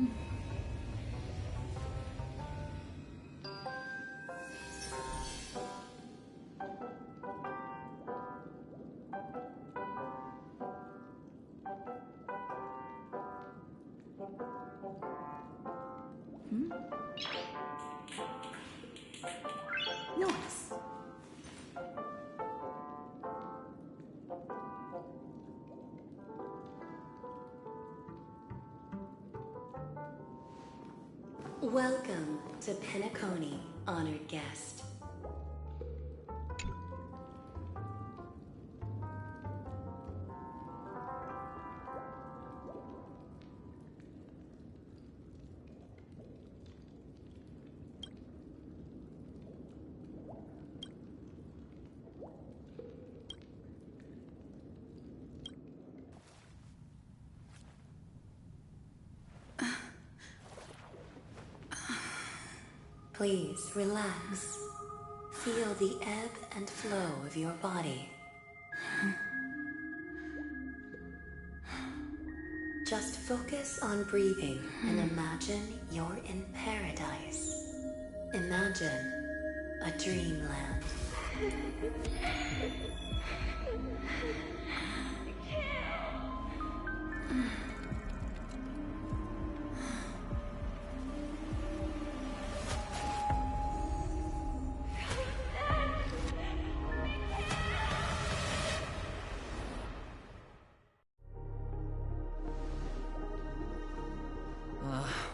Nice. Welcome to Penacony, honored guest. Please relax. Feel the ebb and flow of your body. Just focus on breathing and imagine you're in paradise. Imagine a dreamland.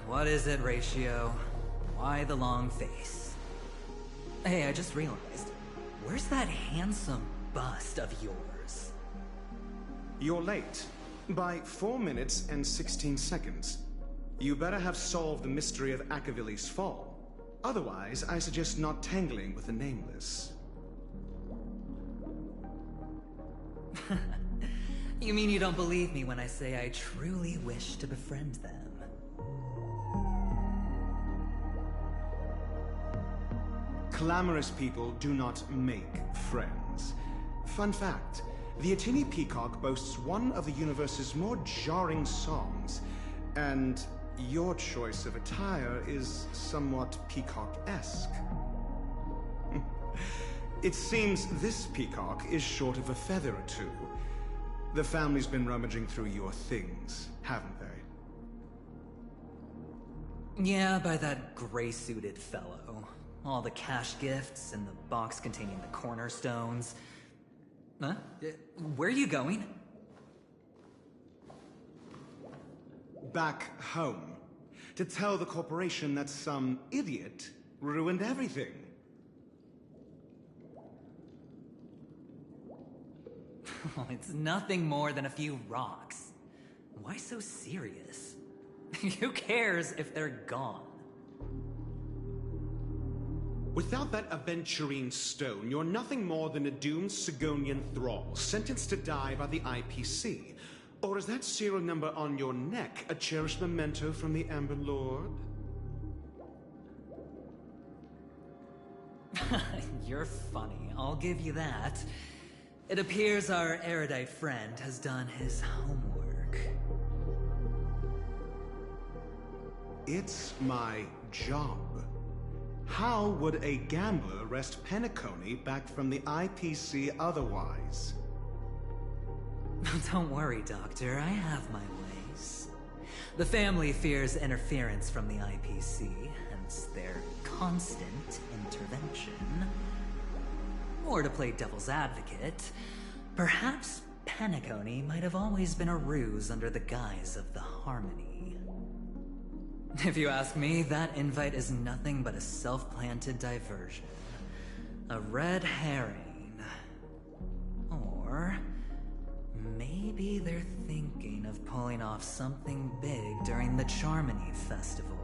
What is it, Ratio? Why the long face? Hey, I just realized, where's that handsome bust of yours? You're late. By 4 minutes and 16 seconds. You better have solved the mystery of Akavili's fall. Otherwise, I suggest not tangling with the Nameless. You mean you don't believe me when I say I truly wish to befriend them? Clamorous people do not make friends. Fun fact, the Atini Peacock boasts one of the universe's more jarring songs, and your choice of attire is somewhat peacock-esque. It seems this peacock is short of a feather or two. The family's been rummaging through your things, haven't they? Yeah, by that gray-suited fellow. All the cash gifts and the box containing the cornerstones. Huh? Where are you going? Back home. To tell the corporation that some idiot ruined everything. It's nothing more than a few rocks. Why so serious? Who cares if they're gone? Without that aventurine stone, you're nothing more than a doomed Sigonian thrall, sentenced to die by the IPC. Or is that serial number on your neck a cherished memento from the Amber Lord? You're funny, I'll give you that. It appears our erudite friend has done his homework. It's my job. How would a gambler wrest Penacony back from the IPC otherwise? Don't worry, Doctor, I have my ways. The family fears interference from the IPC, hence their constant intervention. Or to play devil's advocate, perhaps Penacony might have always been a ruse under the guise of the Harmony. If you ask me, that invite is nothing but a self-planted diversion. A red herring. Or maybe they're thinking of pulling off something big during the Charmony Festival.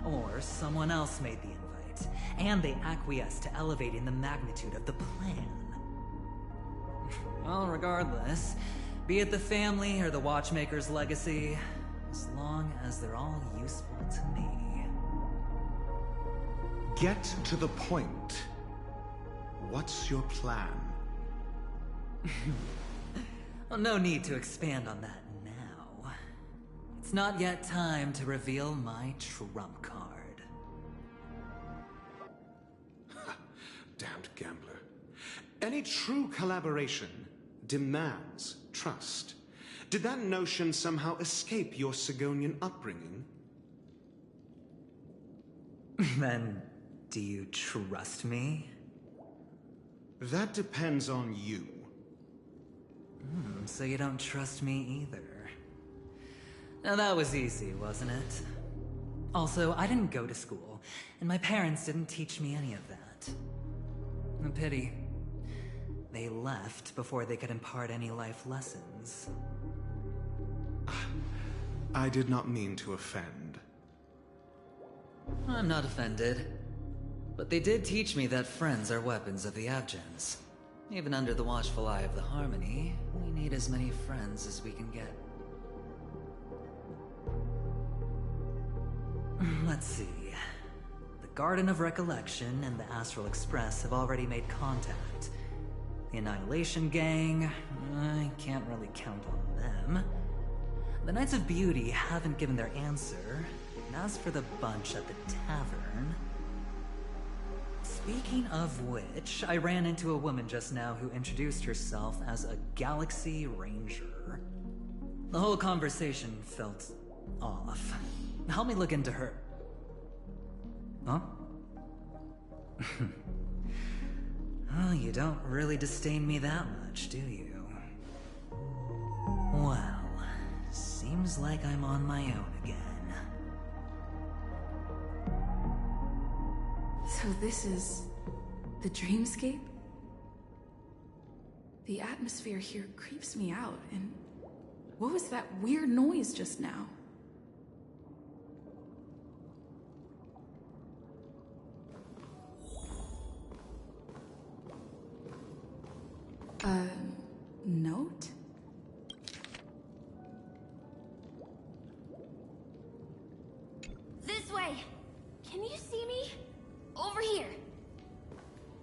Or someone else made the invite, and they acquiesced to elevating the magnitude of the plan. Well, regardless, be it the family or the Watchmaker's legacy, as long as they're all useful to me. Get to the point. What's your plan? Well, no need to expand on that now. It's not yet time to reveal my trump card. Damned gambler. Any true collaboration demands trust. Did that notion somehow escape your Sigonian upbringing? Then, do you trust me? That depends on you. So you don't trust me either. Now that was easy, wasn't it? Also, I didn't go to school, and my parents didn't teach me any of that. A pity. They left before they could impart any life lessons. I did not mean to offend. I'm not offended. But they did teach me that friends are weapons of the Abgens. Even under the watchful eye of the Harmony, we need as many friends as we can get. Let's see. The Garden of Recollection and the Astral Express have already made contact. The Annihilation Gang, I can't really count on them. The Knights of Beauty haven't given their answer. And as for the bunch at the tavern... Speaking of which, I ran into a woman just now who introduced herself as a Galaxy Ranger. The whole conversation felt off. Help me look into her. Huh? Oh, you don't really disdain me that much, do you? Well, seems like I'm on my own again. So this is the dreamscape? The atmosphere here creeps me out, and what was that weird noise just now? Note? This way! Can you see me? Over here!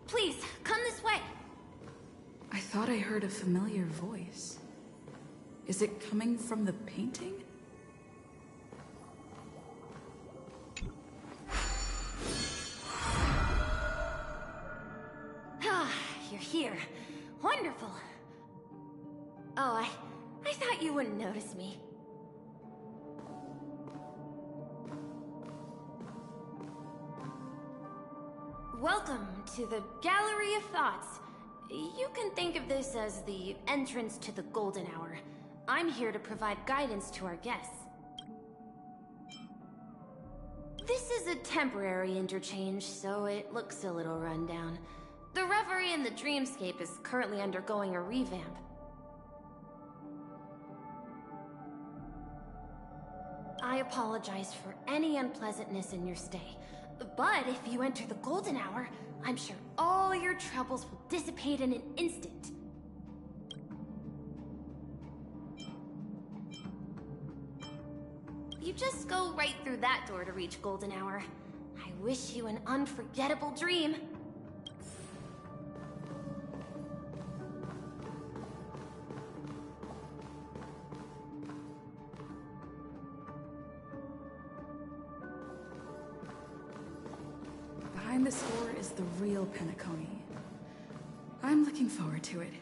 Please, come this way! I thought I heard a familiar voice. Is it coming from the painting? Ah, you're here. Wonderful. Oh, I thought you wouldn't notice me. Welcome to the Gallery of Thoughts. You can think of this as the entrance to the Golden Hour. I'm here to provide guidance to our guests. This is a temporary interchange, so it looks a little rundown. The Reverie in the Dreamscape is currently undergoing a revamp. I apologize for any unpleasantness in your stay. But if you enter the Golden Hour, I'm sure all your troubles will dissipate in an instant. You just go right through that door to reach Golden Hour. I wish you an unforgettable dream. Behind this door is the real Penacony. I'm looking forward to it.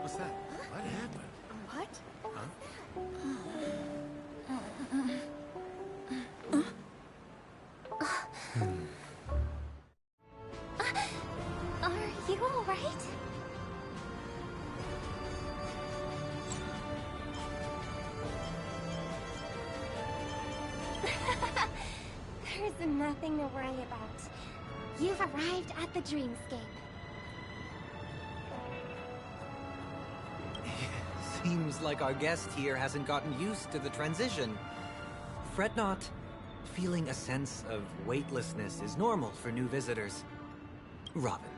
What's that? What happened? What? Are you all right? There's nothing to worry about. You've arrived at the dreamscape. Seems like our guest here hasn't gotten used to the transition. Fret not. Feeling a sense of weightlessness is normal for new visitors. Robin,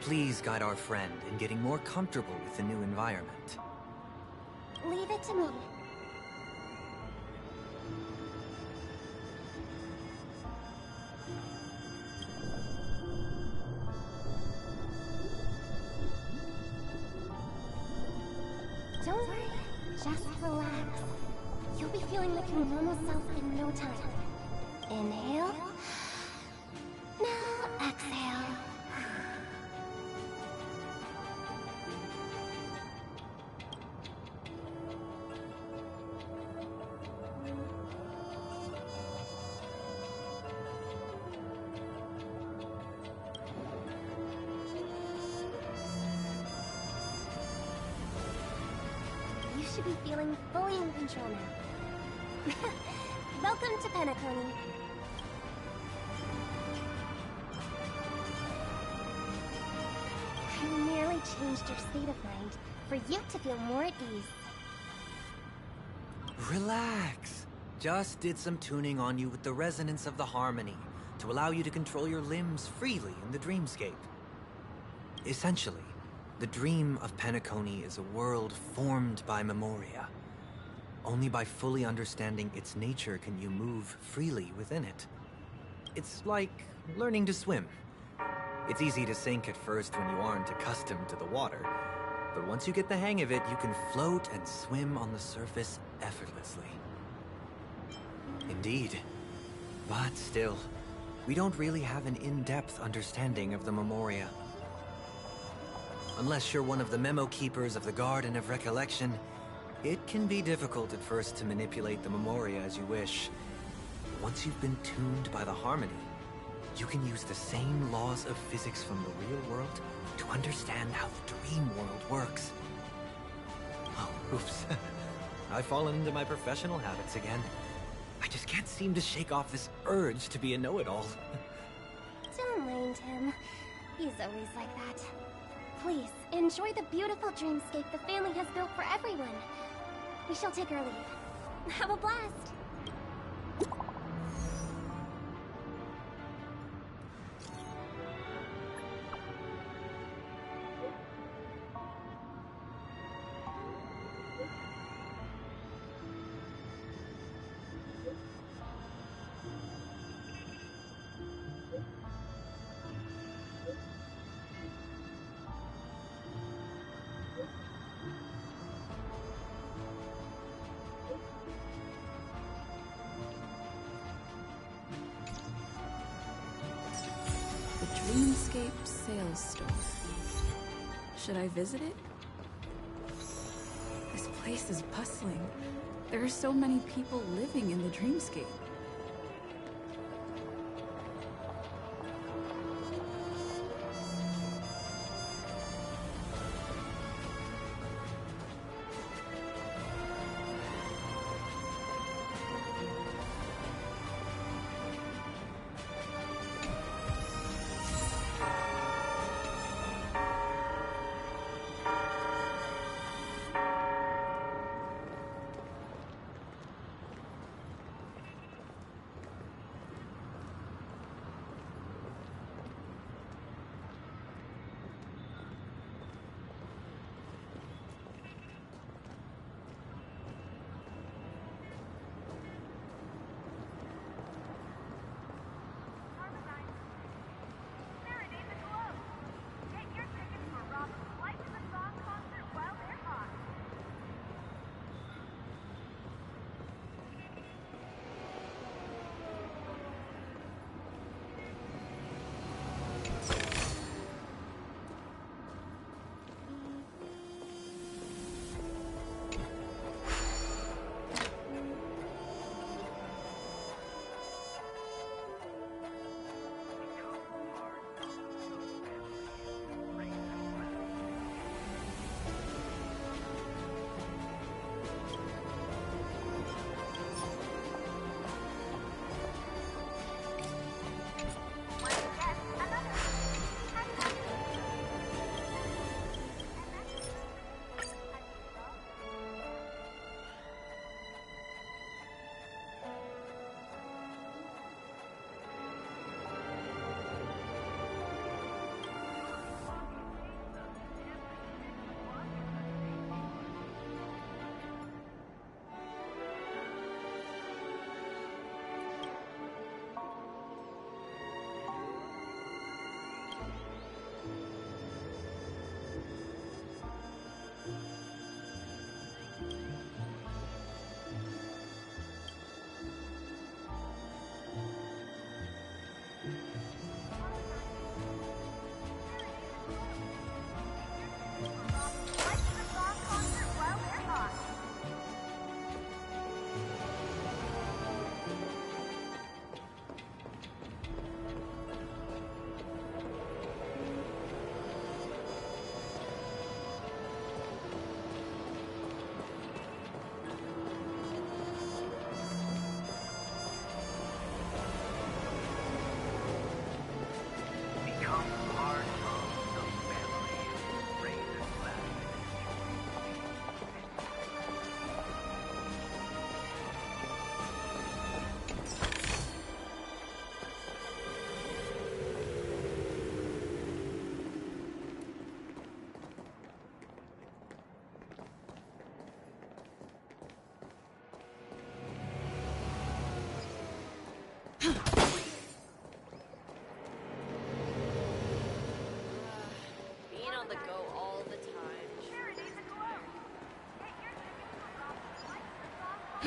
please guide our friend in getting more comfortable with the new environment. Leave it to me. Don't worry, just relax. You'll be feeling like your normal self in no time. Inhale. Now exhale. You should be feeling fully in control now. Welcome to Penacony. I merely changed your state of mind for you to feel more at ease. Relax. Just did some tuning on you with the resonance of the harmony to allow you to control your limbs freely in the dreamscape. Essentially, the dream of Penacony is a world formed by memoria. Only by fully understanding its nature can you move freely within it. It's like learning to swim. It's easy to sink at first when you aren't accustomed to the water, but once you get the hang of it, you can float and swim on the surface effortlessly. Indeed. But still, we don't really have an in-depth understanding of the memoria. Unless you're one of the memo keepers of the Garden of Recollection, it can be difficult at first to manipulate the memoria as you wish. Once you've been tuned by the harmony, you can use the same laws of physics from the real world to understand how the dream world works. Oh, oops. I've fallen into my professional habits again. I just can't seem to shake off this urge to be a know-it-all. Don't mind him. He's always like that. Please, enjoy the beautiful dreamscape the family has built for everyone. We shall take our leave. Have a blast! Dreamscape sales store. Should I visit it? This place is bustling. There are so many people living in the dreamscape.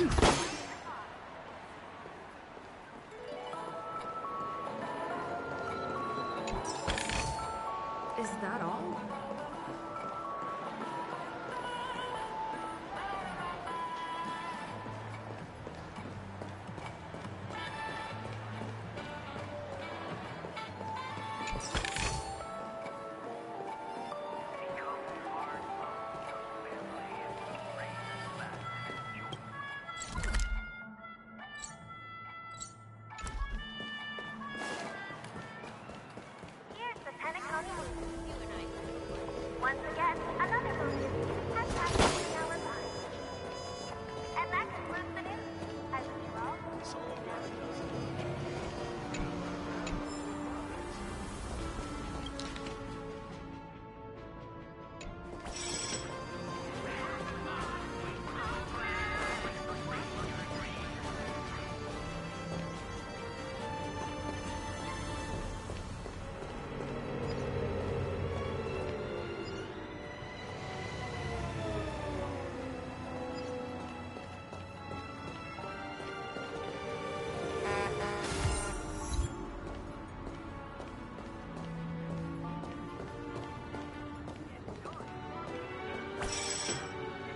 Is that all? Here's the Penacony movie. Once again, another movie has passed the 3-hour mark. And that concludes the news. I wish you all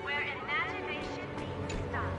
where imagination meets style.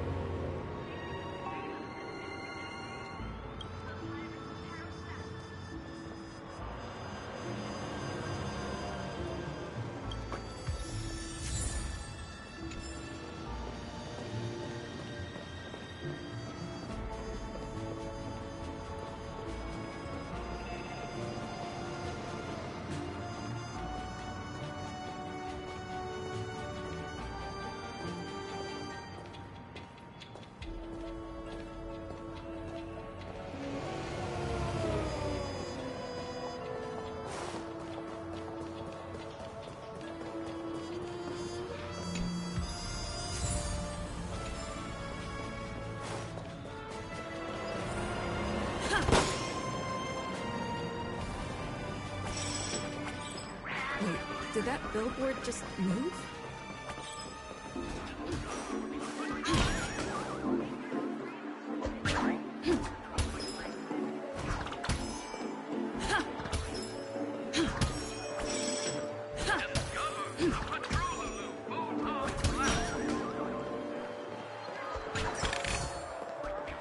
Wait, did that billboard just move?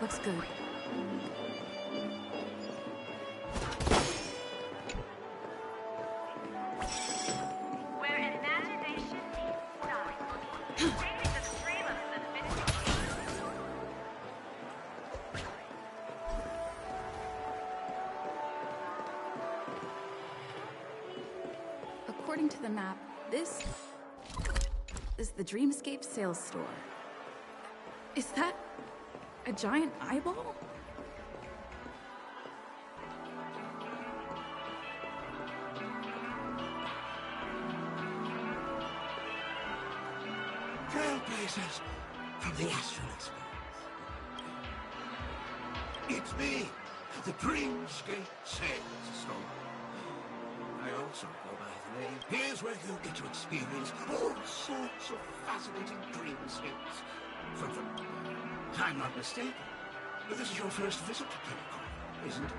Looks good. Where imagination meets style. Taking the stream of sophistication. According to the map, this is the Dreamscape sales store. Is that a giant eyeball? Trailblazers from the Astral Experience. It's me, the Dreamscape Sales Store. I also go by the name. Here's where you get to experience all sorts of fascinating dreamscapes. From I'm not mistaken, but this is your first visit to Penacony, isn't it?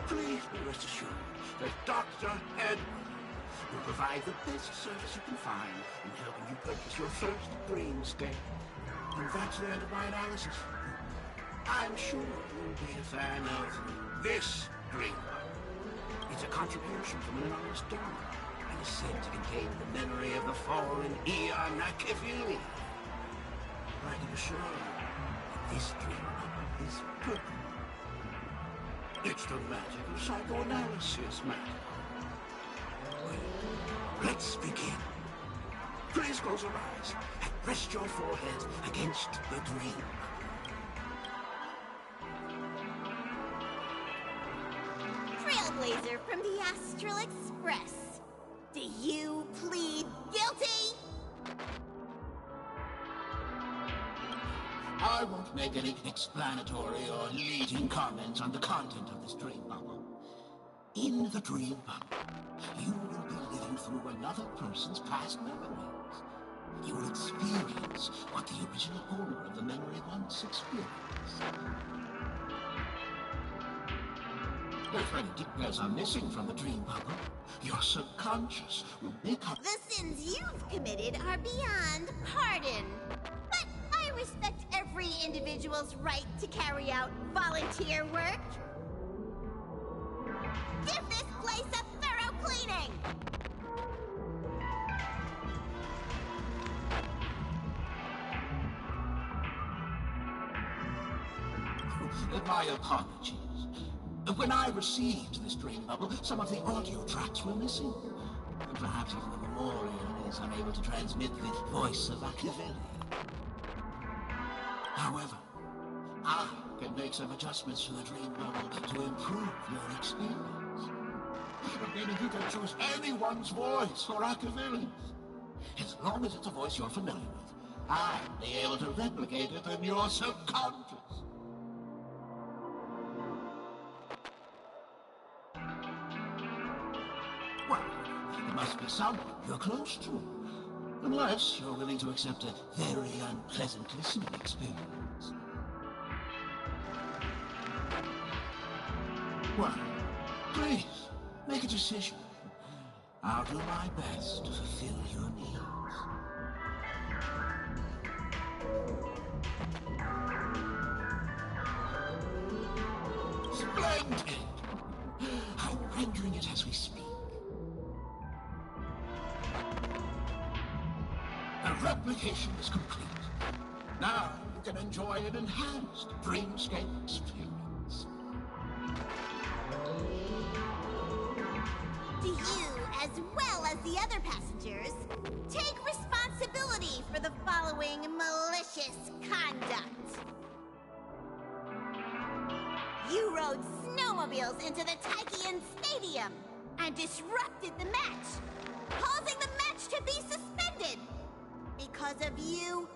Please be rest assured that Dr. Edward will provide the best service you can find in helping you purchase your first dreamscape. And that's the end of my analysis. I'm sure you'll be a fan of this dream. It's a contribution from an anonymous donor and is said to contain the memory of the fallen Eon Nakefili. I can assure you that this dream is perfect. It's the magic of psychoanalysis, man. Well, let's begin. Please close your eyes and rest your forehead against the dream. Trailblazer from the Astral Express. Do you plead guilty? I won't make any explanatory or leading comments on the content of this dream bubble. In the dream bubble, you will be living through another person's past memories. You will experience what the original owner of the memory once experienced. If any details are missing from the dream bubble, your subconscious will make up. The sins you've committed are beyond pardon. But I respect every individual's right to carry out volunteer work. Give this place a thorough cleaning! My apologies. When I received this dream bubble, some of the audio tracks were missing. And perhaps even the memorial is unable to transmit the voice of Machiavelli. However, I can make some adjustments to the dream bubble to improve your experience. Meaning you can choose anyone's voice for Machiavelli. As long as it's a voice you're familiar with, I'll be able to replicate it in your subconscious. Well, it must be someone you're close to. Unless you're willing to accept a very unpleasant listening experience. Well, please, make a decision. I'll do my best to fulfill your needs. Splendid! I'm rendering it as we speak. The replication is complete. Now you can enjoy an enhanced dreamscape experience. Do you, as well as the other passengers, take responsibility for the following malicious conduct? You rode snowmobiles into the Taikian Stadium and disrupted the match, causing the match to be suspended. Because of you,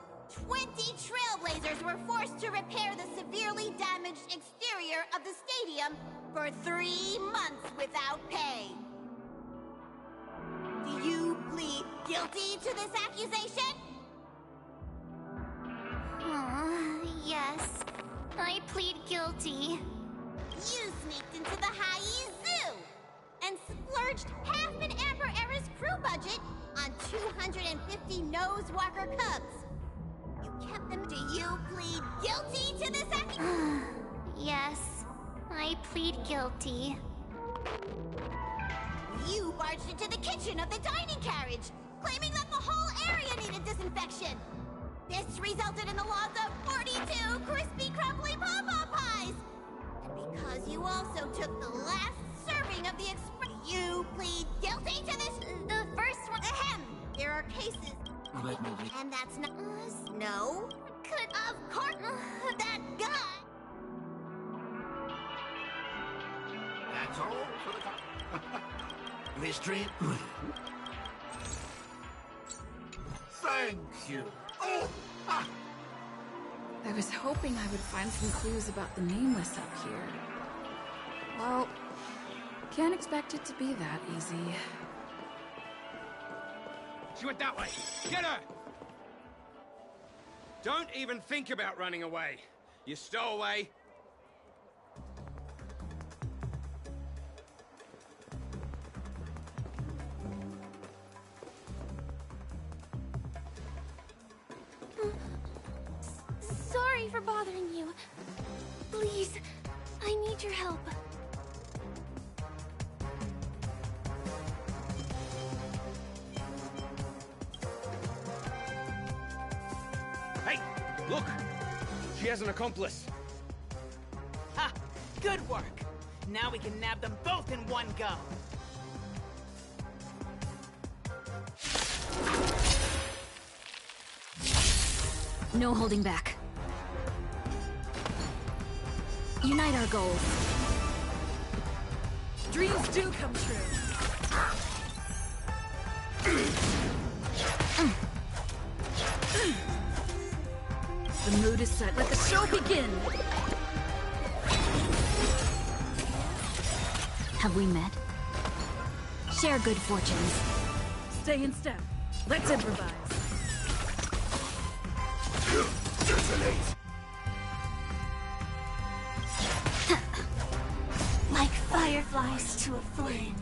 20 trailblazers were forced to repair the severely damaged exterior of the stadium for 3 months without pay. Do you plead guilty to this accusation? Yes. I plead guilty. You sneaked into the Hayi Zoo and splurged half an Amber Era's crew budget on 250 Nosewalker cubs. You kept them. Do you plead guilty to this accusation? Yes. I plead guilty. You barged into the kitchen of the dining carriage, claiming that the whole area needed disinfection. This resulted in the loss of 42 crispy, crumbly pawpaw pies. And because you also took the last serving of the express, you plead guilty to this. The first one. Ahem. There are cases. Let me read. And that's not. No. Could. Of course. That guy. That's all for the Miss Dream. Thank you. Oh! Ah. I was hoping I would find some clues about the nameless up here. Well, can't expect it to be that easy. She went that way. Get her! Don't even think about running away. You stowaway. Sorry for bothering you. Please, I need your help. Hey, look! She has an accomplice. Ha! Good work! Now we can nab them both in one go! No holding back. Unite our goals. Dreams do come true. The mood is set. Let the show begin! Have we met? Share good fortunes. Stay in step. Let's improvise. desolate. Like fireflies to a flame,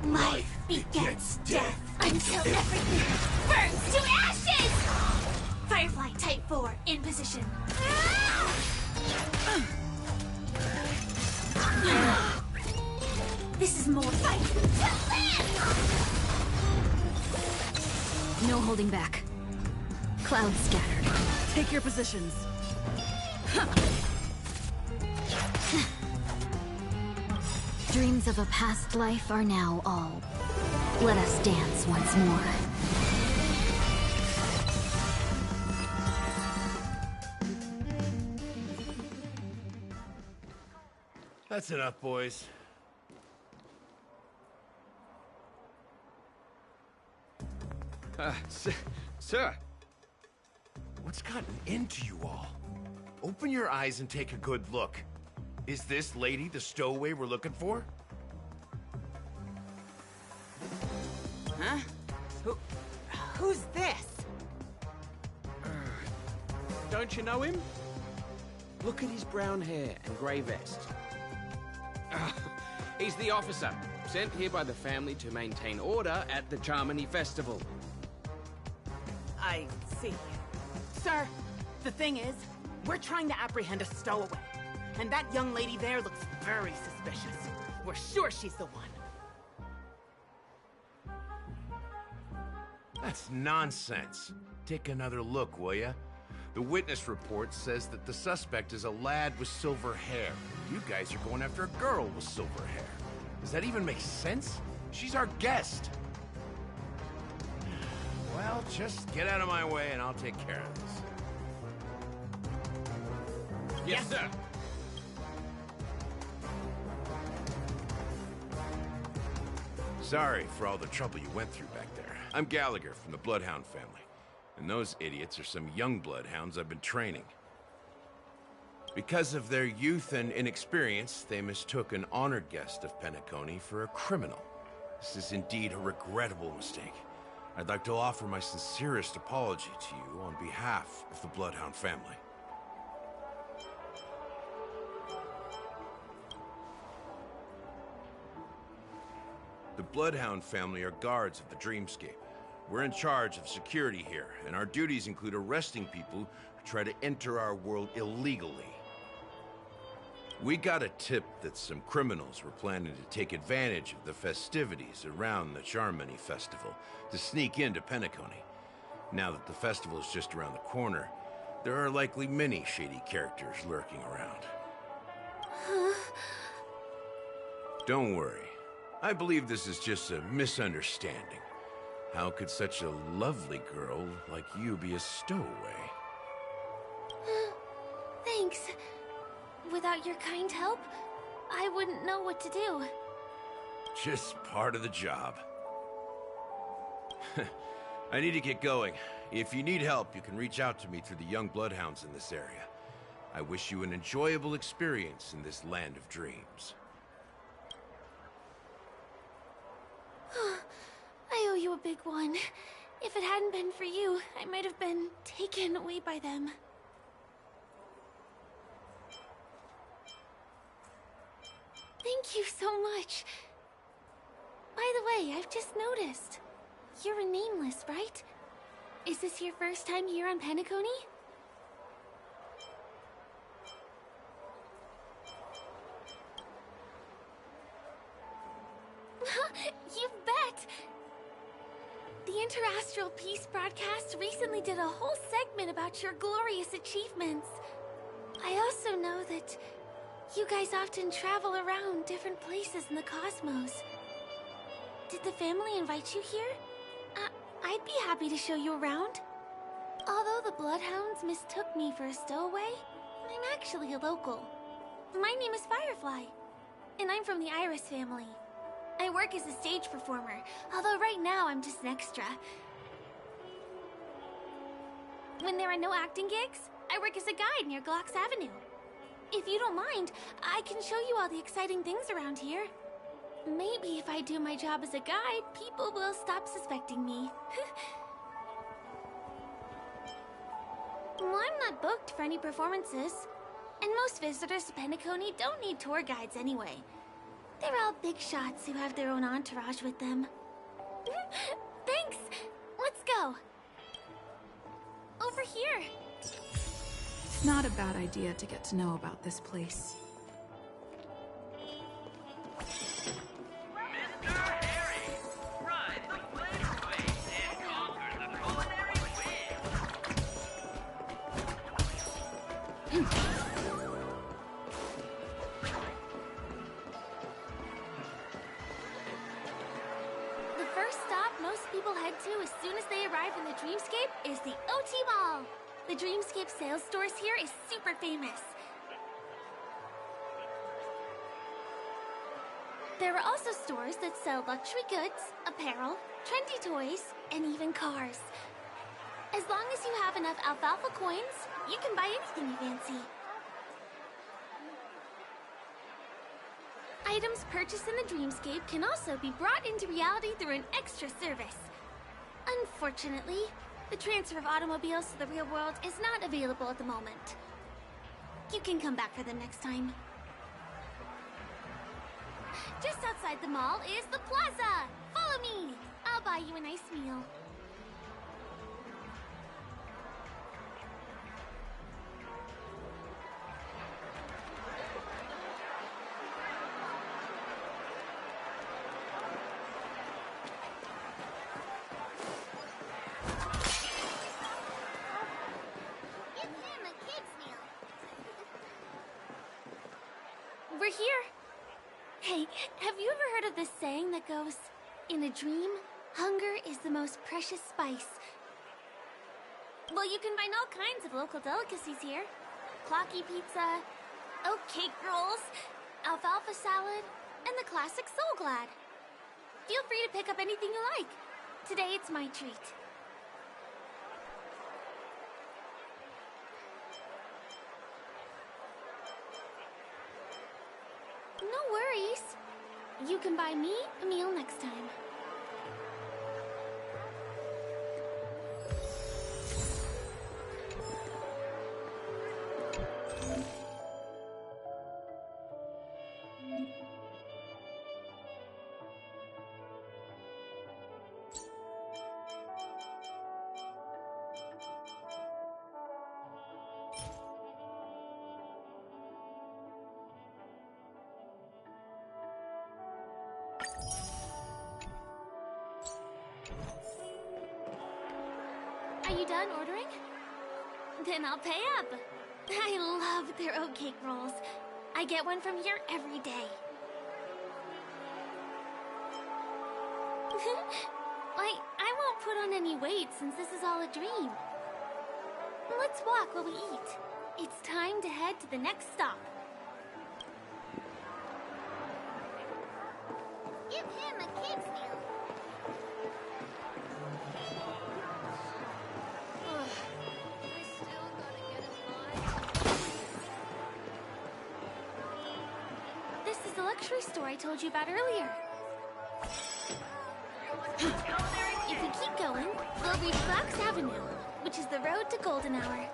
life begets death until everything burns to ashes! Firefly Type 4 in position. This is more fight to live! No holding back. Clouds scattered. Take your positions. Dreams of a past life are now all. Let us dance once more. That's enough, boys. Sir. What's gotten into you all? Open your eyes and take a good look. Is this lady the stowaway we're looking for? Huh? Who's this? Don't you know him? Look at his brown hair and grey vest. He's the officer, sent here by the family to maintain order at the Charmony Festival. I see. Sir, the thing is, we're trying to apprehend a stowaway. And that young lady there looks very suspicious. We're sure she's the one. That's nonsense. Take another look, will ya? The witness report says that the suspect is a lad with silver hair. You guys are going after a girl with silver hair. Does that even make sense? She's our guest. Well, just get out of my way and I'll take care of this. Yes, sir. Sorry for all the trouble you went through back there. I'm Gallagher from the Bloodhound family. And those idiots are some young bloodhounds I've been training. Because of their youth and inexperience, they mistook an honored guest of Penacony for a criminal. This is indeed a regrettable mistake. I'd like to offer my sincerest apology to you on behalf of the Bloodhound family. The Bloodhound family are guards of the Dreamscape. We're in charge of security here, and our duties include arresting people who try to enter our world illegally. We got a tip that some criminals were planning to take advantage of the festivities around the Charmony Festival to sneak into Penacony. Now that the festival is just around the corner, there are likely many shady characters lurking around. Don't worry. I believe this is just a misunderstanding. How could such a lovely girl like you be a stowaway? Thanks. Without your kind help, I wouldn't know what to do. Just part of the job. I need to get going. If you need help, you can reach out to me through the young bloodhounds in this area. I wish you an enjoyable experience in this land of dreams. I owe you a big one. If it hadn't been for you, I might have been taken away by them. Thank you so much. By the way, I've just noticed. You're a nameless, right? Is this your first time here on Penacony? You bet! The Interastral Peace broadcast recently did a whole segment about your glorious achievements. I also know that you guys often travel around different places in the cosmos. Did the family invite you here? I'd be happy to show you around. Although the Bloodhounds mistook me for a stowaway, I'm actually a local. My name is Firefly, and I'm from the Iris family. I work as a stage performer, although right now I'm just an extra. When there are no acting gigs, I work as a guide near Glocks Avenue. If you don't mind, I can show you all the exciting things around here. Maybe if I do my job as a guide, people will stop suspecting me. Well, I'm not booked for any performances. And most visitors to Penacony don't need tour guides anyway. They're all big shots who have their own entourage with them. Thanks! Let's go! Over here! It's not a bad idea to get to know about this place. The first stop most people head to as soon as they arrive in the Dreamscape is the OT Mall. The Dreamscape sales stores here is super famous. There are also stores that sell luxury goods, apparel, trendy toys, and even cars. As long as you have enough alfalfa coins, you can buy anything you fancy. Items purchased in the Dreamscape can also be brought into reality through an extra service. Unfortunately, the transfer of automobiles to the real world is not available at the moment. You can come back for them next time. Just outside the mall is the plaza! Follow me! I'll buy you a nice meal. We're here. Hey, have you ever heard of this saying that goes, in a dream, hunger is the most precious spice? Well, you can find all kinds of local delicacies here. Clocky pizza, oat cake rolls, alfalfa salad, and the classic Soul Glad. Feel free to pick up anything you like. Today it's my treat. No worries. You can buy me a meal next time. Are you done ordering? Then I'll pay up. I love their oat cake rolls. I get one from here every day. I won't put on any weight since this is all a dream. Let's walk while we eat. It's time to head to the next stop. Give him a kid's meal. This is the luxury store I told you about earlier. If we keep going, we'll reach Fox Avenue, which is the road to Golden Hour.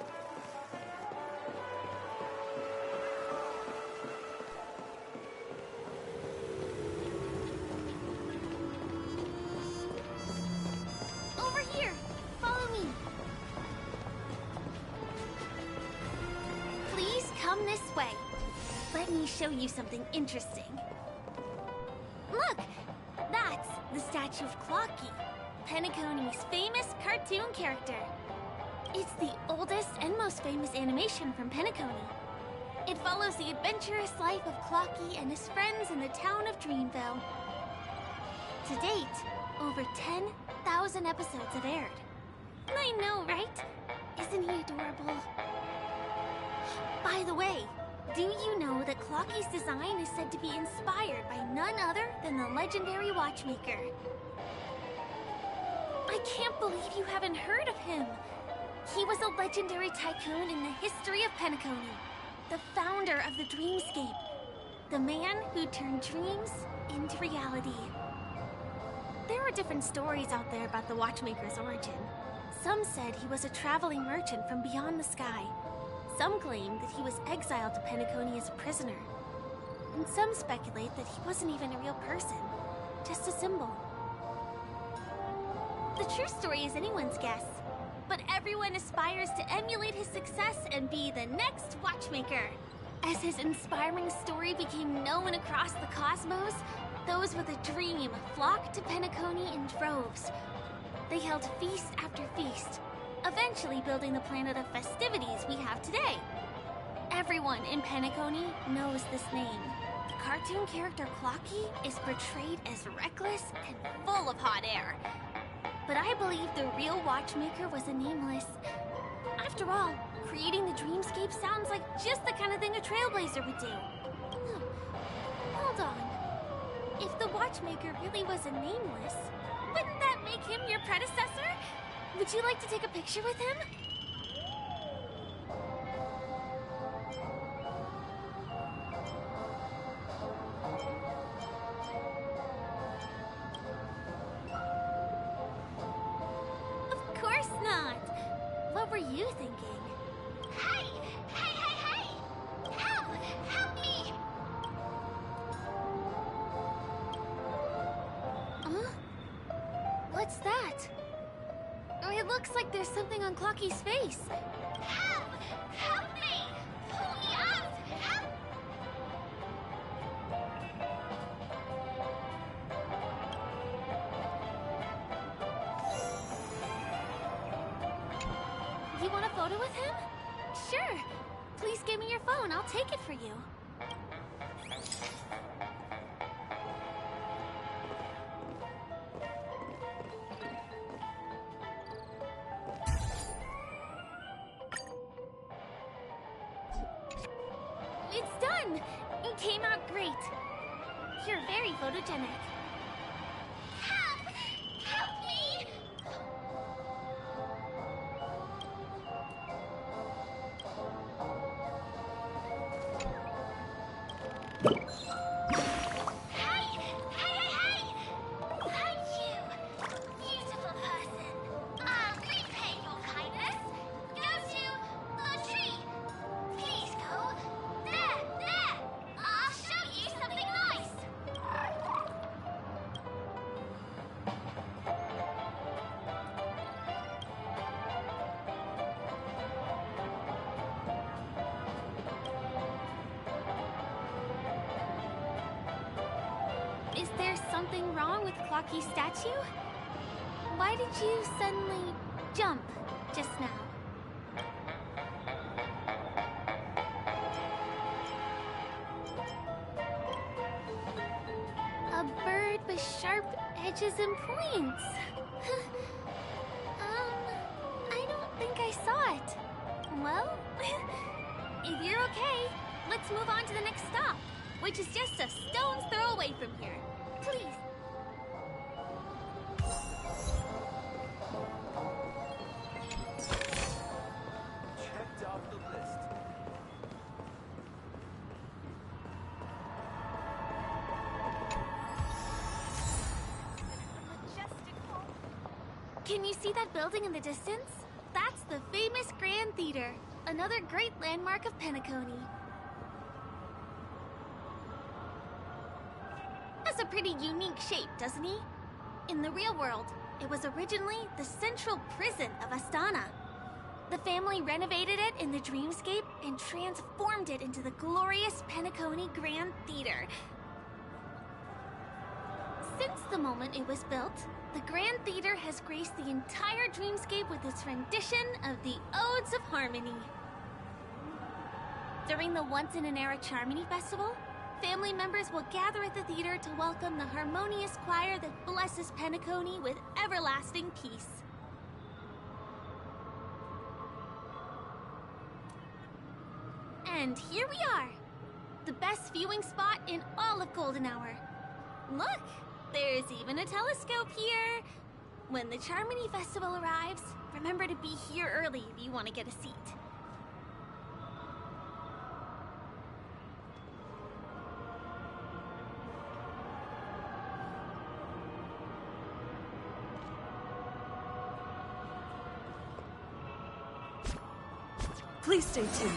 Over here! Follow me! Please come this way. Let me show you something interesting. Look! That's the statue of Clocky, Penacony's famous cartoon character. It's the oldest and most famous animation from Penacony. It follows the adventurous life of Clocky and his friends in the town of Dreamville. To date, over 10,000 episodes have aired. I know, right? Isn't he adorable? By the way, do you know that Clocky's design is said to be inspired by none other than the legendary watchmaker? I can't believe you haven't heard of him. He was a legendary tycoon in the history of Penacony, the founder of the Dreamscape, the man who turned dreams into reality. There are different stories out there about the watchmaker's origin. Some said he was a traveling merchant from beyond the sky. Some claimed that he was exiled to Penacony as a prisoner. And some speculate that he wasn't even a real person, just a symbol. The true story is anyone's guess, but everyone aspires to emulate his success and be the next watchmaker. As his inspiring story became known across the cosmos, those with a dream flocked to Penacony in droves. They held feast after feast, eventually building the planet of festivities we have today. Everyone in Penacony knows this name. The cartoon character Clocky is portrayed as reckless and full of hot air. But I believe the real watchmaker was a nameless. After all, creating the dreamscape sounds like just the kind of thing a trailblazer would do. Hold on. If the watchmaker really was a nameless, wouldn't that make him your predecessor? Would you like to take a picture with him? Of course not. What were you thinking? Hey! Hey, hey, hey! Help! Help me! Huh? What's that? It looks like there's something on Clocky's face. Help! Help me! Pull me out! Help! You want a photo with him? Sure. Please give me your phone. I'll take it for you. It's done! It came out great. You're very photogenic. Help! Help me! Hey! Hey, hey, hey! Thank you, beautiful person. I'll repay your kindness. Go to the tree. Please go. There, there! I'll show you something nice. Is there something wrong with Clocky's statue? Why did you suddenly jump just now? A bird with sharp edges and points. I don't think I saw it. Well, if you're okay, let's move on to the next stop, which is just a stone's throw away from here. Please. Checked off the list. Can you see that building in the distance? That's the famous Grand Theater, another great landmark of Penacony. Has a pretty unique shape, doesn't he? In the real world, it was originally the central prison of Astana. The family renovated it in the dreamscape and transformed it into the glorious Penacony Grand Theater. Since the moment it was built, the Grand Theater has graced the entire dreamscape with its rendition of the Odes of Harmony. During the Once-in-an-Era Charmony Festival, family members will gather at the theater to welcome the harmonious choir that blesses Penacony with everlasting peace. And here we are! The best viewing spot in all of Golden Hour. Look! There's even a telescope here! When the Charmony Festival arrives, remember to be here early if you want to get a seat. Please stay tuned.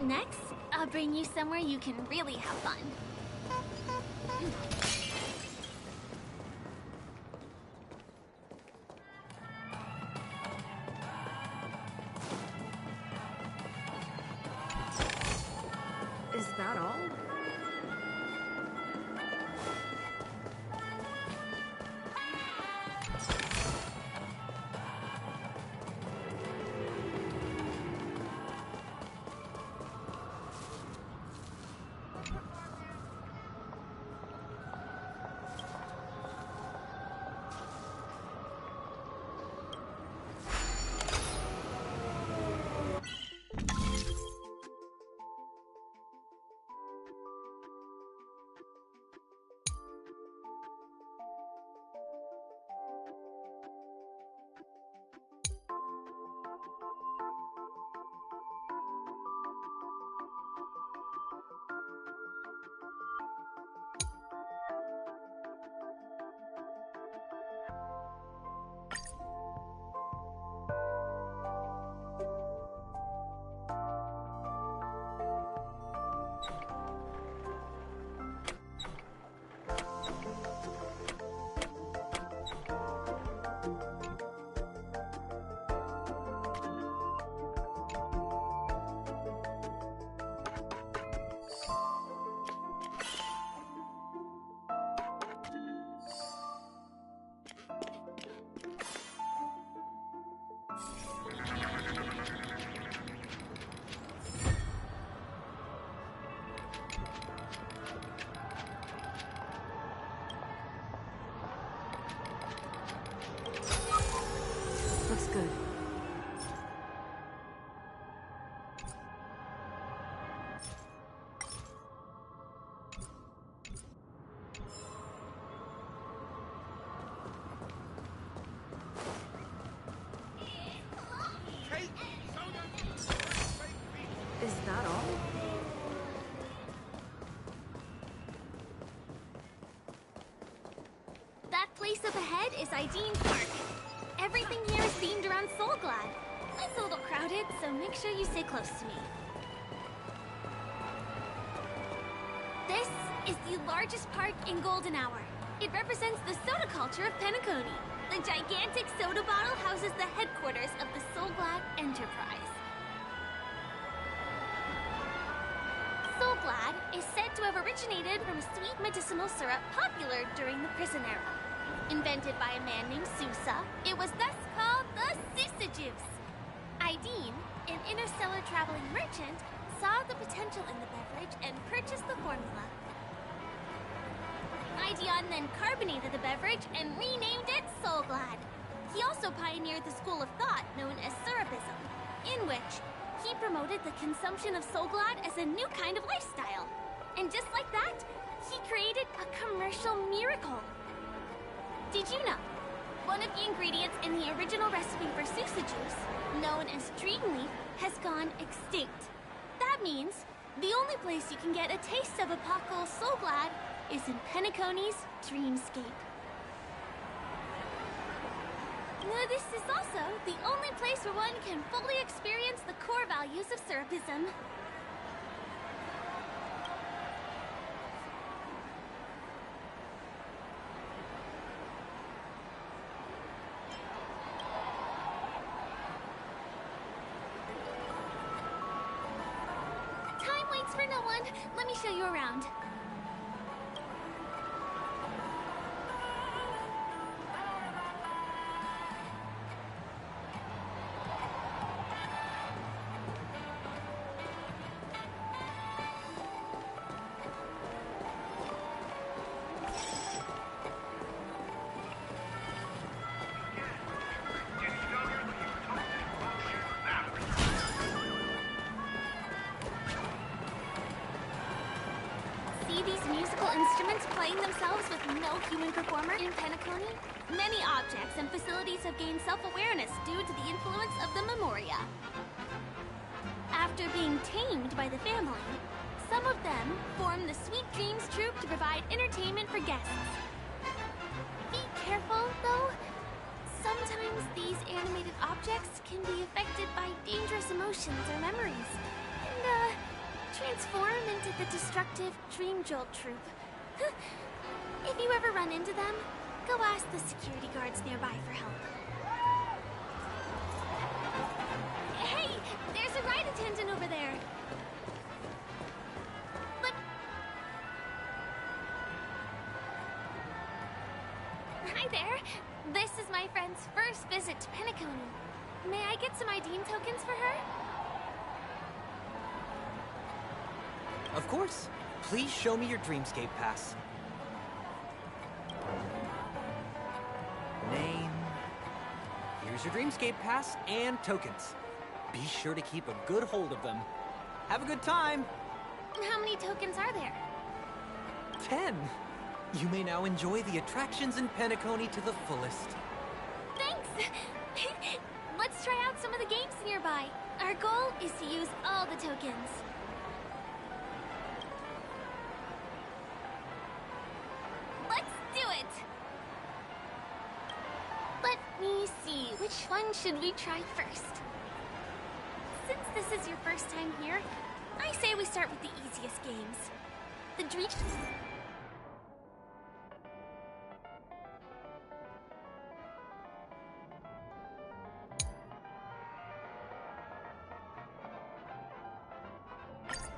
Next, I'll bring you somewhere you can really have fun. Is that all? place up ahead is Ideen Park. Everything here is themed around Soulglad. It's a little crowded, so make sure you stay close to me. This is the largest park in Golden Hour. It represents the soda culture of Penacony. The gigantic soda bottle houses the headquarters of the Soulglad Enterprise. Soulglad is said to have originated from a sweet medicinal syrup popular during the prison era. Invented by a man named Sousa, it was thus called the Sousa Juice. Ideen, an interstellar traveling merchant, saw the potential in the beverage and purchased the formula. Ideon then carbonated the beverage and renamed it Soulglad. He also pioneered the school of thought known as Syrupism, in which he promoted the consumption of Soulglad as a new kind of lifestyle. And just like that, he created a commercial miracle. Did you know? One of the ingredients in the original recipe for Sousa Juice, known as Dreamleaf, has gone extinct. That means the only place you can get a taste of Apocalypse Soulglad is in Penacony's Dreamscape. Now, this is also the only place where one can fully experience the core values of Syrupism. Time waits for no one. Let me show you around. These musical instruments playing themselves with no human performer in Penacony? Many objects and facilities have gained self-awareness due to the influence of the Memoria. After being tamed by the family, some of them form the Sweet Dreams Troupe to provide entertainment for guests. Be careful, though. Sometimes these animated objects can be affected by dangerous emotions or memories, and, transform into the destructive Dream Jolt Troupe. If you ever run into them, go ask the security guards nearby for help. Hey! There's a ride attendant over there! But... Hi there! This is my friend's first visit to Penacony. May I get some Ideen tokens for her? Of course. Please show me your Dreamscape pass. Name. Here's your Dreamscape pass and tokens. Be sure to keep a good hold of them. Have a good time! How many tokens are there? 10. You may now enjoy the attractions in Penacony to the fullest. Thanks! Let's try out some of the games nearby. Our goal is to use all the tokens. Let's do it! Let me see, which one should we try first? Since this is your first time here, I say we start with the easiest games. The Dream...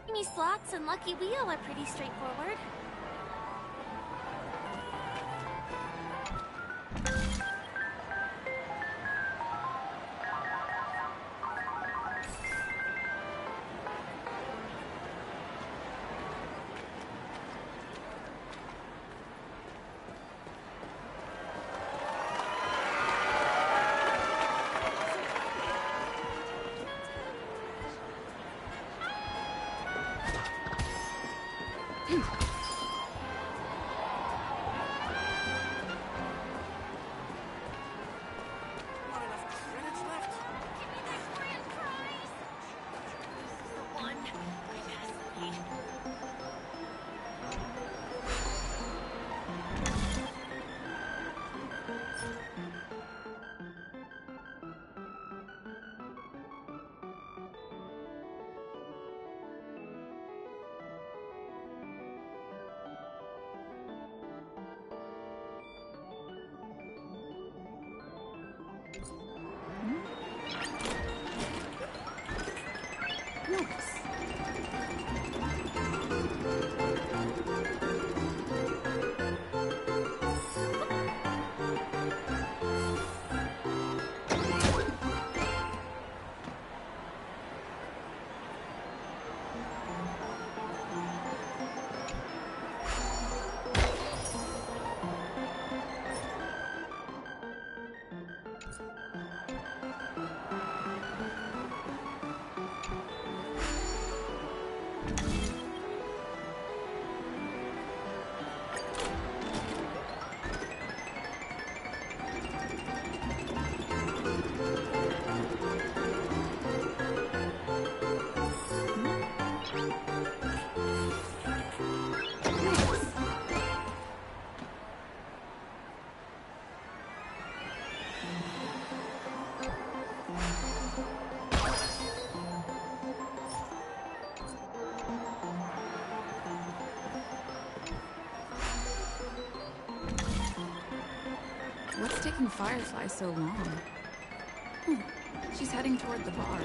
Dreamy Slots and Lucky Wheel are pretty straightforward. What's taking Firefly so long? She's heading toward the bar.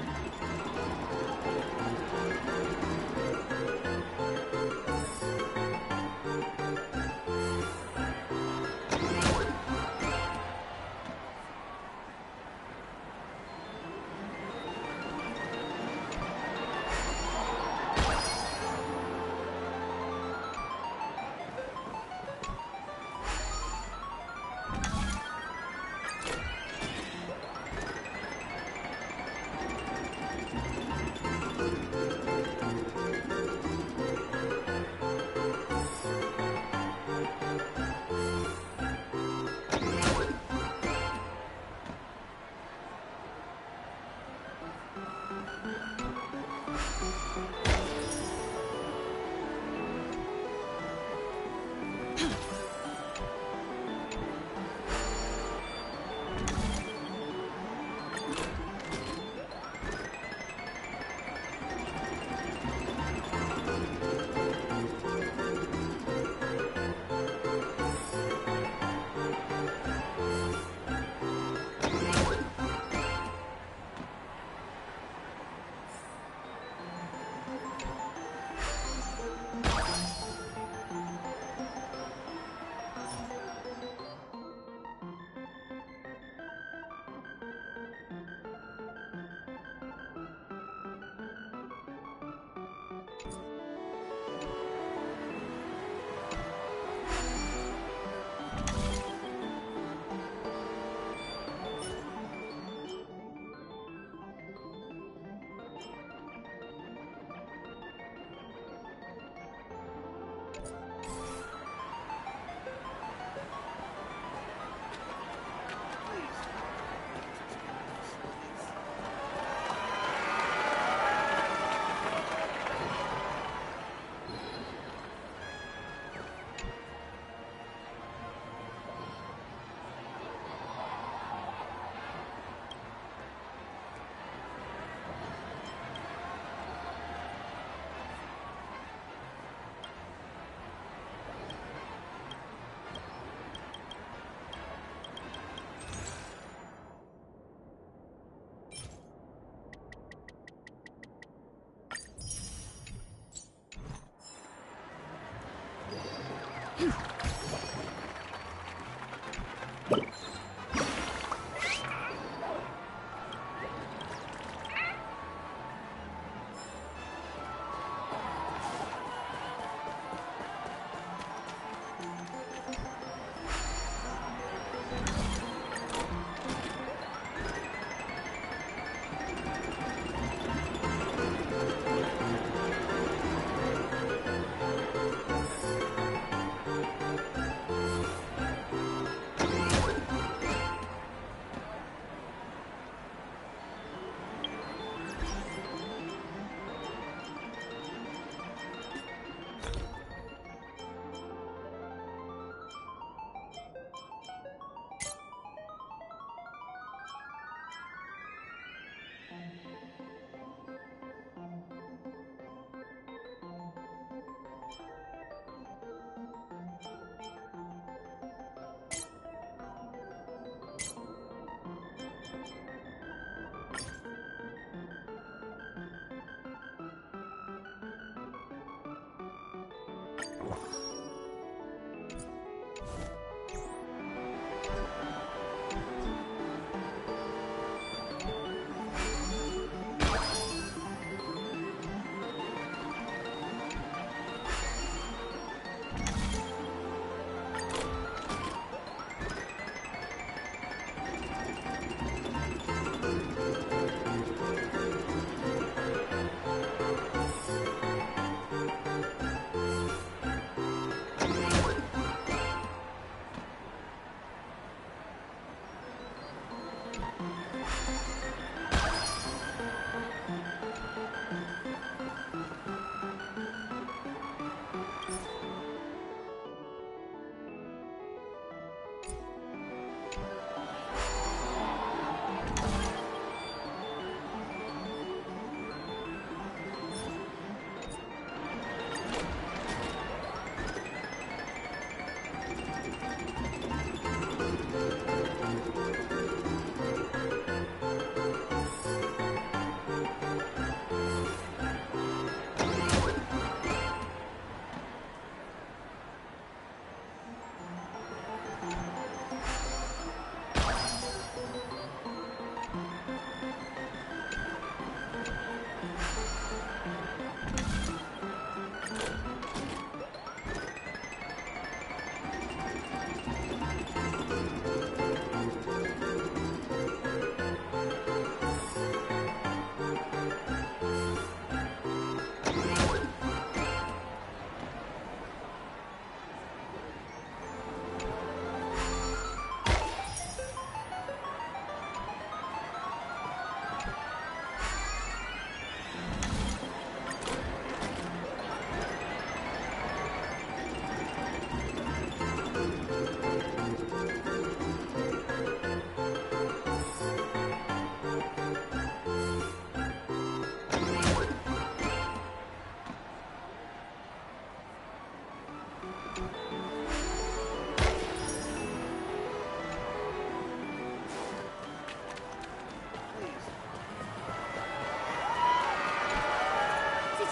Did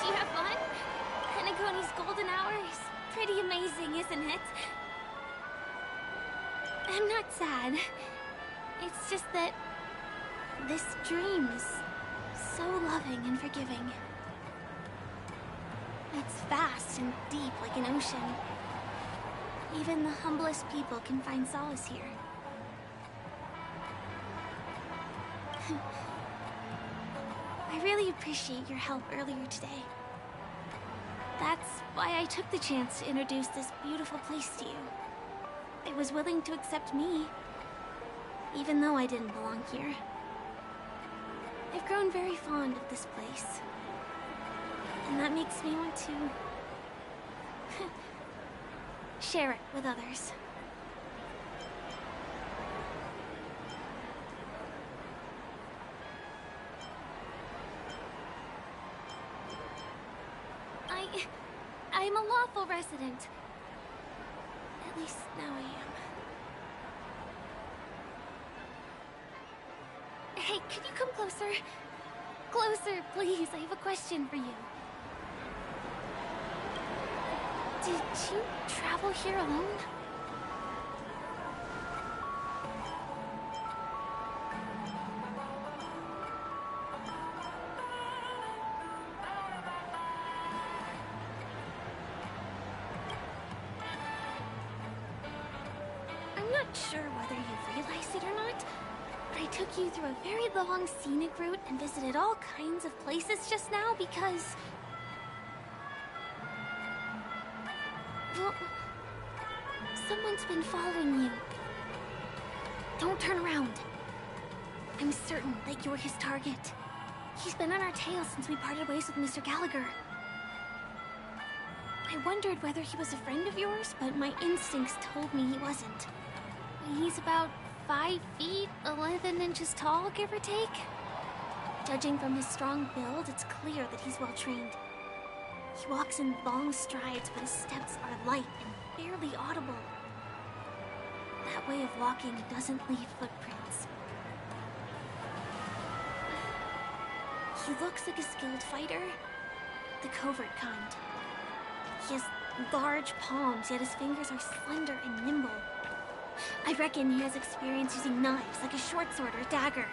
you have fun? Penacony's golden hour is pretty amazing, isn't it? I'm not sad. It's just that this dream is so loving and forgiving. It's vast and deep like an ocean. Even the humblest people can find solace here. I really appreciate your help earlier today. That's why I took the chance to introduce this beautiful place to you. It was willing to accept me, even though I didn't belong here. I've grown very fond of this place. And that makes me want to share it with others. I'm a lawful resident. At least now I am. Hey, could you come closer? Closer, please. I have a question for you. Did you travel here alone? I'm not sure whether you realize it or not, but I took you through a very long scenic route and visited all kinds of places just now because... well, someone's been following you. Don't turn around. I'm certain that you're his target. He's been on our tail since we parted ways with Mr. Gallagher. I wondered whether he was a friend of yours, but my instincts told me he wasn't. He's about 5 feet, 11 inches tall, give or take. Judging from his strong build, it's clear that he's well trained. He walks in long strides, but his steps are light and barely audible. That way of walking doesn't leave footprints. He looks like a skilled fighter, the covert kind. He has large palms, yet his fingers are slender and nimble. I reckon he has experience using knives, like a short sword or a dagger.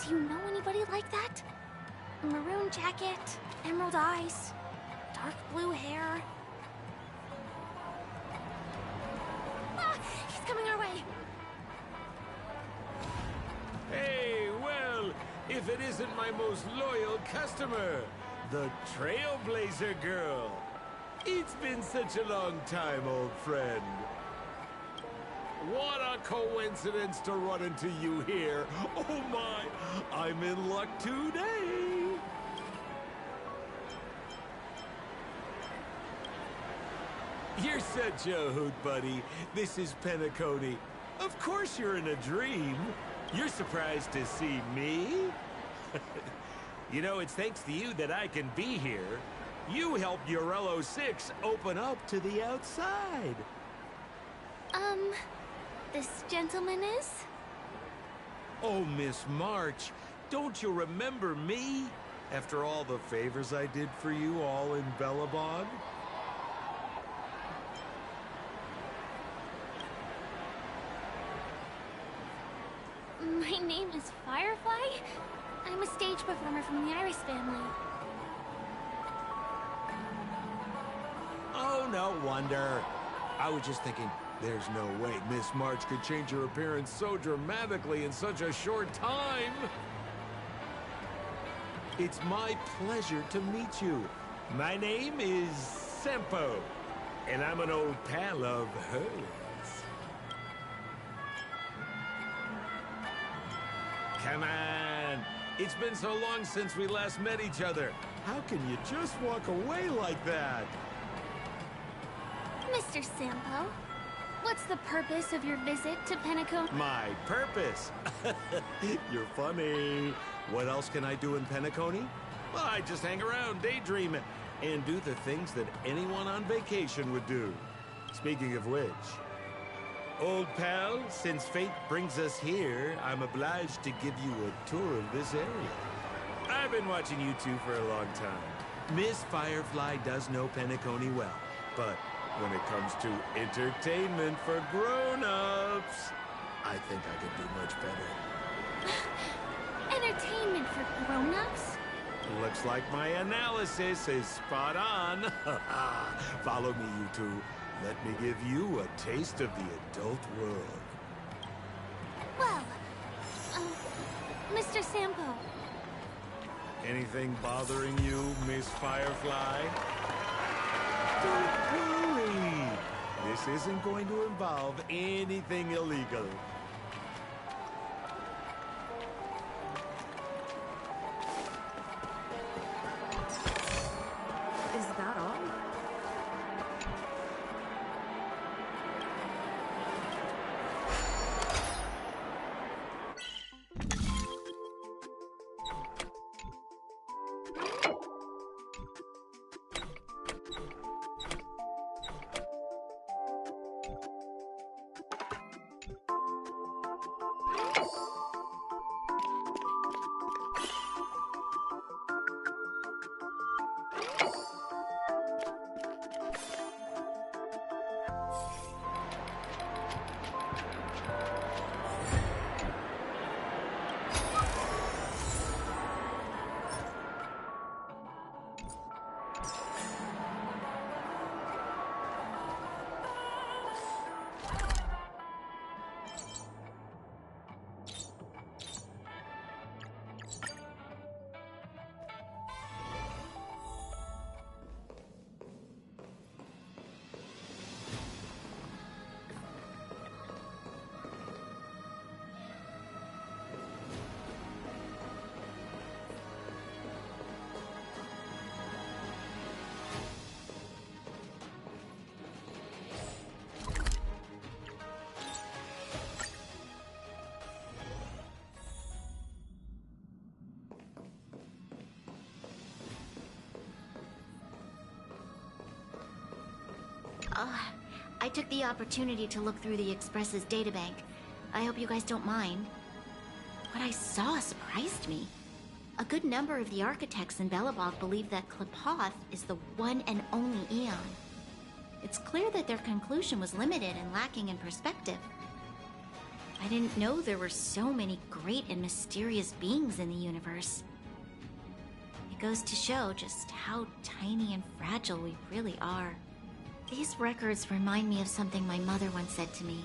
Do you know anybody like that? A maroon jacket, emerald eyes, dark blue hair. Ah! He's coming our way! Hey, well, if it isn't my most loyal customer, the Trailblazer Girl. It's been such a long time, old friend. What a coincidence to run into you here. Oh my, I'm in luck today. You're such a hoot, buddy. This is Penacony. Of course you're in a dream. You're surprised to see me? You know, it's thanks to you that I can be here. You helped Urello 6 open up to the outside. This gentleman is? Oh, Miss March, don't you remember me? After all the favors I did for you all in Bellabog? My name is Firefly. I'm a stage performer from the Iris family. Oh, no wonder. I was just thinking, there's no way Miss March could change her appearance so dramatically in such a short time. It's my pleasure to meet you. My name is Sempo, and I'm an old pal of hers. Come on. It's been so long since we last met each other. How can you just walk away like that? Mr. Sampo, what's the purpose of your visit to Penacony? My purpose? You're funny. What else can I do in Penacony? Well, I just hang around daydreaming. and do the things that anyone on vacation would do. Speaking of which, old pal, since fate brings us here, I'm obliged to give you a tour of this area. I've been watching you two for a long time. Miss Firefly does know Penacony well, but when it comes to entertainment for grown-ups, I think I could do much better. Entertainment for grown-ups? Looks like my analysis is spot on. Follow me, you two. Let me give you a taste of the adult world. Well, Mr. Sampo. Anything bothering you, Miss Firefly? Don't worry. This isn't going to involve anything illegal. Is that all? I took the opportunity to look through the Express's databank. I hope you guys don't mind. What I saw surprised me. A good number of the architects in Belobog believe that Klepoth is the one and only Aeon. It's clear that their conclusion was limited and lacking in perspective. I didn't know there were so many great and mysterious beings in the universe. It goes to show just how tiny and fragile we really are. These records remind me of something my mother once said to me.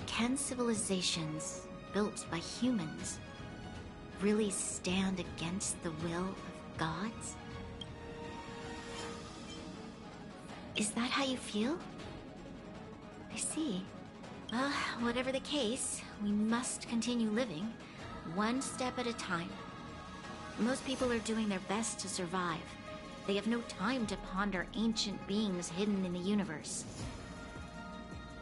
Can civilizations built by humans really stand against the will of gods? Is that how you feel? I see. Well, whatever the case, we must continue living, one step at a time. Most people are doing their best to survive. They have no time to ponder ancient beings hidden in the universe.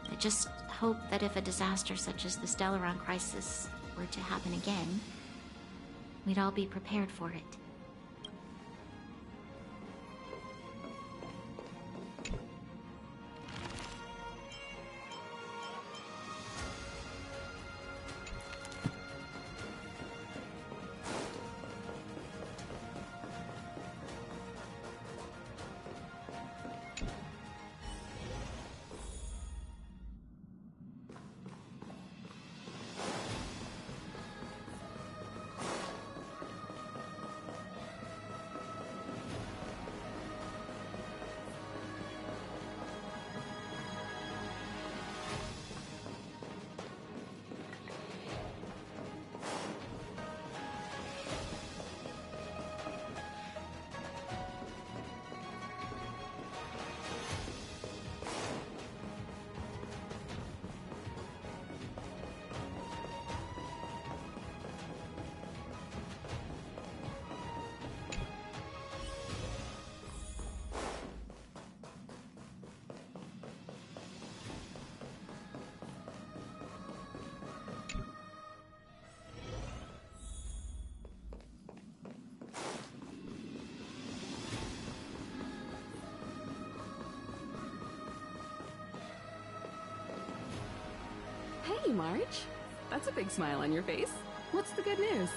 I just hope that if a disaster such as the Stellaron crisis were to happen again, we'd all be prepared for it. March? That's a big smile on your face. What's the good news?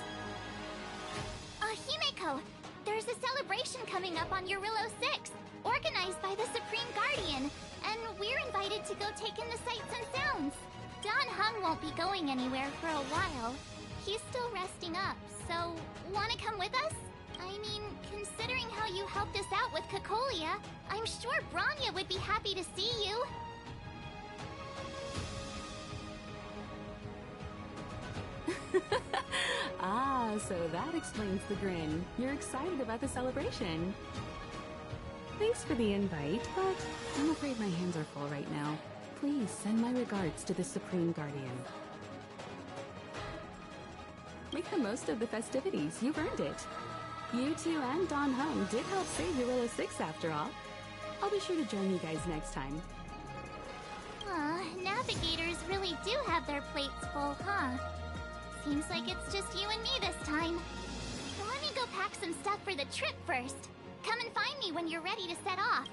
Himeko, there's a celebration coming up on Eurillo 6, organized by the Supreme Guardian, and we're invited to go take in the sights and sounds. Don Hung won't be going anywhere for a while. He's still resting up, so wanna come with us? I mean, considering how you helped us out with Cocolia, I'm sure Branya would be happy to see you. Ah, so that explains the grin. You're excited about the celebration. Thanks for the invite, but I'm afraid my hands are full right now. Please send my regards to the Supreme Guardian. Make the most of the festivities. You've earned it. You two and Don Hung did help save Eurillo 6 after all. I'll be sure to join you guys next time. Navigators really do have their plates full, huh? Seems like it's just you and me this time. Let me go pack some stuff for the trip first. Come and find me when you're ready to set off.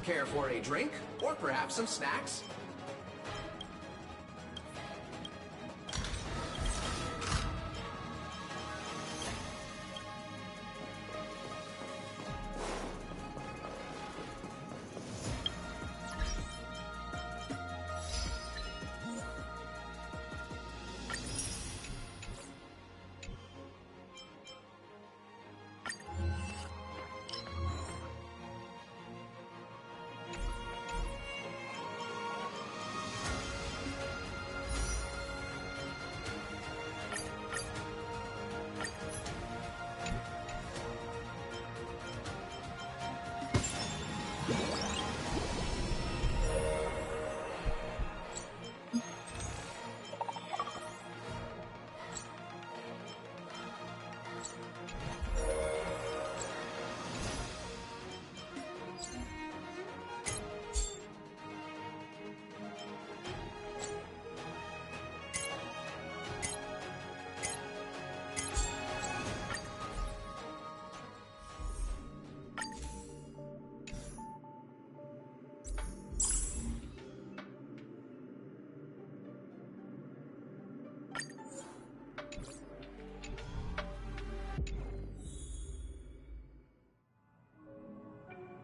Care for a drink? Or perhaps some snacks?